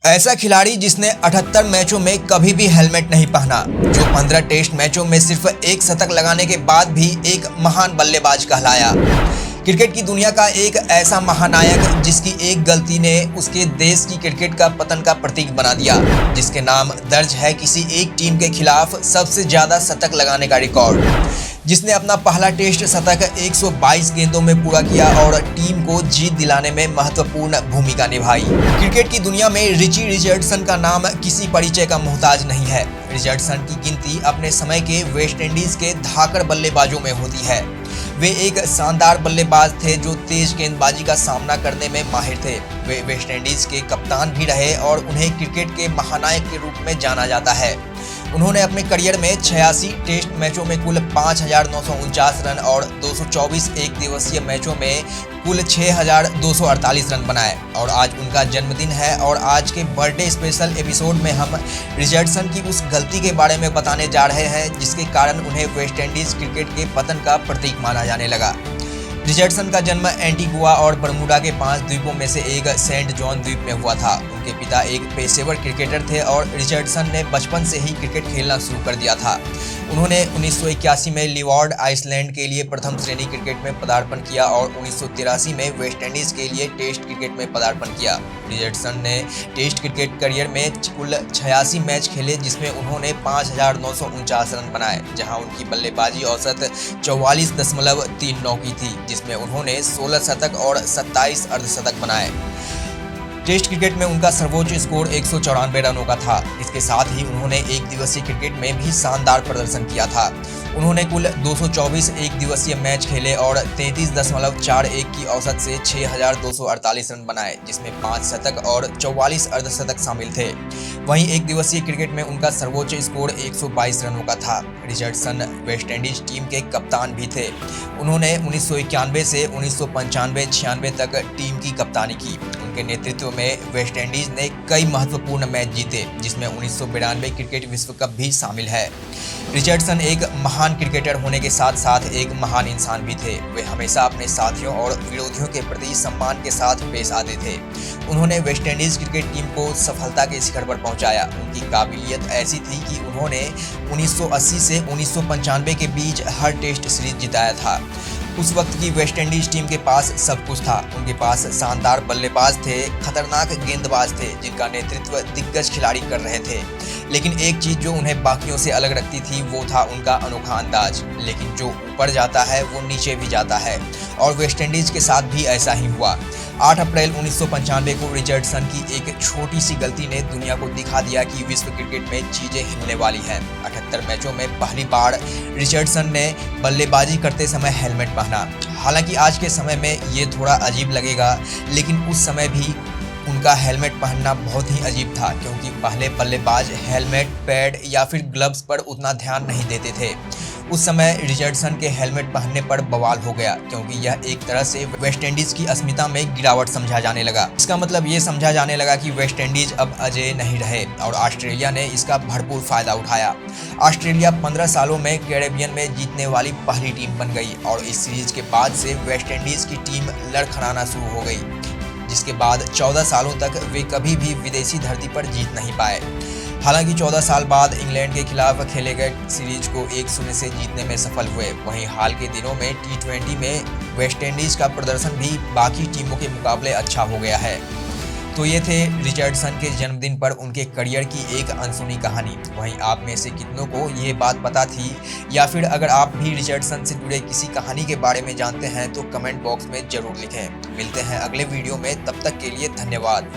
ऐसा खिलाड़ी जिसने 78 मैचों में कभी भी हेलमेट नहीं पहना, जो 15 टेस्ट मैचों में सिर्फ एक शतक लगाने के बाद भी एक महान बल्लेबाज कहलाया। क्रिकेट की दुनिया का एक ऐसा महानायक जिसकी एक गलती ने उसके देश की क्रिकेट का पतन का प्रतीक बना दिया, जिसके नाम दर्ज है किसी एक टीम के खिलाफ सबसे ज्यादा शतक लगाने का रिकॉर्ड, जिसने अपना पहला टेस्ट शतक 122 गेंदों में पूरा किया और टीम को जीत दिलाने में महत्वपूर्ण भूमिका निभाई। क्रिकेट की दुनिया में रिची रिचर्डसन का नाम किसी परिचय का मोहताज नहीं है। रिचर्डसन की गिनती अपने समय के वेस्ट इंडीज के धाकड़ बल्लेबाजों में होती है। वे एक शानदार बल्लेबाज थे जो तेज गेंदबाजी का सामना करने में माहिर थे। वे वेस्ट इंडीज के कप्तान भी रहे और उन्हें क्रिकेट के महानायक के रूप में जाना जाता है। उन्होंने अपने करियर में 86 टेस्ट मैचों में कुल 5,949 रन और 224 एक दिवसीय मैचों में कुल 6,248 रन बनाए। और आज उनका जन्मदिन है और आज के बर्थडे स्पेशल एपिसोड में हम रिचर्डसन की उस गलती के बारे में बताने जा रहे हैं जिसके कारण उन्हें वेस्ट इंडीज क्रिकेट के पतन का प्रतीक माना जाने लगा। रिचर्डसन का जन्म एंटीगुआ और बरमूडा के 5 द्वीपों में से एक सेंट जॉन द्वीप में हुआ था। उनके पिता एक पेशेवर क्रिकेटर थे और रिचर्डसन ने बचपन से ही क्रिकेट खेलना शुरू कर दिया था। उन्होंने 1981 में लीवार्ड आइसलैंड के लिए प्रथम श्रेणी क्रिकेट में पदार्पण किया और 1983 में वेस्ट इंडीज के लिए टेस्ट क्रिकेट में पदार्पण किया। रिचर्डसन ने टेस्ट क्रिकेट करियर में कुल 86 मैच खेले जिसमें उन्होंने 5,949 रन बनाए, जहां उनकी बल्लेबाजी औसत 44.39 की थी, जिसमें उन्होंने 16 शतक और 27 अर्धशतक बनाए। टेस्ट क्रिकेट में उनका सर्वोच्च स्कोर 194 रनों का था। इसके साथ ही उन्होंने एक दिवसीय क्रिकेट में भी शानदार प्रदर्शन किया था। उन्होंने कुल 224 एक दिवसीय मैच खेले और 33.41 की औसत से 6,248 रन बनाए, जिसमें 5 शतक और 44 अर्धशतक शामिल थे। वहीं एक दिवसीय क्रिकेट में उनका सर्वोच्च स्कोर 122 रनों का था। रिचर्डसन वेस्ट इंडीज टीम के कप्तान भी थे। उन्होंने 1991 से 1995-96 तक टीम की कप्तानी की। उनके नेतृत्व में वेस्ट इंडीज ने कई महत्वपूर्ण मैच जीते, जिसमें 1992 क्रिकेट विश्व कप भी शामिल है। रिचर्डसन एक महान क्रिकेटर होने के साथ साथ एक महान इंसान भी थे। वे हमेशा अपने साथियों और विरोधियों के प्रति सम्मान के साथ पेश आते थे। उन्होंने वेस्ट इंडीज क्रिकेट टीम को सफलता के शिखर पर पहुंचाया। उनकी काबिलियत ऐसी थी कि उन्होंने 1980 से 1995 के बीच हर टेस्ट सीरीज जिताया था। उस वक्त की वेस्ट इंडीज टीम के पास सब कुछ था। उनके पास शानदार बल्लेबाज थे, खतरनाक गेंदबाज थे जिनका नेतृत्व दिग्गज खिलाड़ी कर रहे थे। लेकिन एक चीज जो उन्हें बाकियों से अलग रखती थी वो था उनका अनोखा अंदाज। लेकिन जो ऊपर जाता है वो नीचे भी जाता है और वेस्ट इंडीज के साथ भी ऐसा ही हुआ। 8 अप्रैल 1995 को रिचर्डसन की एक छोटी सी गलती ने दुनिया को दिखा दिया कि विश्व क्रिकेट में चीजें हिलने वाली हैं। 78 मैचों में पहली बार रिचर्डसन ने बल्लेबाजी करते समय हेलमेट पहना। हालांकि आज के समय में ये थोड़ा अजीब लगेगा, लेकिन उस समय भी उनका हेलमेट पहनना बहुत ही अजीब था, क्योंकि पहले बल्लेबाज हेलमेट, पैड या फिर ग्लव्स पर उतना ध्यान नहीं देते थे। उस समय रिचर्डसन के हेलमेट पहनने पर बवाल हो गया, क्योंकि यह एक तरह से वेस्ट इंडीज की अस्मिता में गिरावट समझा जाने लगा। इसका मतलब ये समझा जाने लगा कि वेस्ट इंडीज अब अजेय नहीं रहे और ऑस्ट्रेलिया ने इसका भरपूर फायदा उठाया। ऑस्ट्रेलिया 15 सालों में कैरेबियन में जीतने वाली पहली टीम बन गई और इस सीरीज के बाद से वेस्ट इंडीज की टीम लड़खड़ाना शुरू हो गई, जिसके बाद 14 सालों तक वे कभी भी विदेशी धरती पर जीत नहीं पाए। हालांकि 14 साल बाद इंग्लैंड के खिलाफ खेले गए सीरीज को 1-0 से जीतने में सफल हुए। वहीं हाल के दिनों में T20 में वेस्ट इंडीज का प्रदर्शन भी बाकी टीमों के मुकाबले अच्छा हो गया है। तो ये थे रिचर्डसन के जन्मदिन पर उनके करियर की एक अनसुनी कहानी। वहीं आप में से कितनों को ये बात पता थी, या फिर अगर आप भी रिचर्डसन से जुड़े किसी कहानी के बारे में जानते हैं तो कमेंट बॉक्स में जरूर लिखें। मिलते हैं अगले वीडियो में, तब तक के लिए धन्यवाद।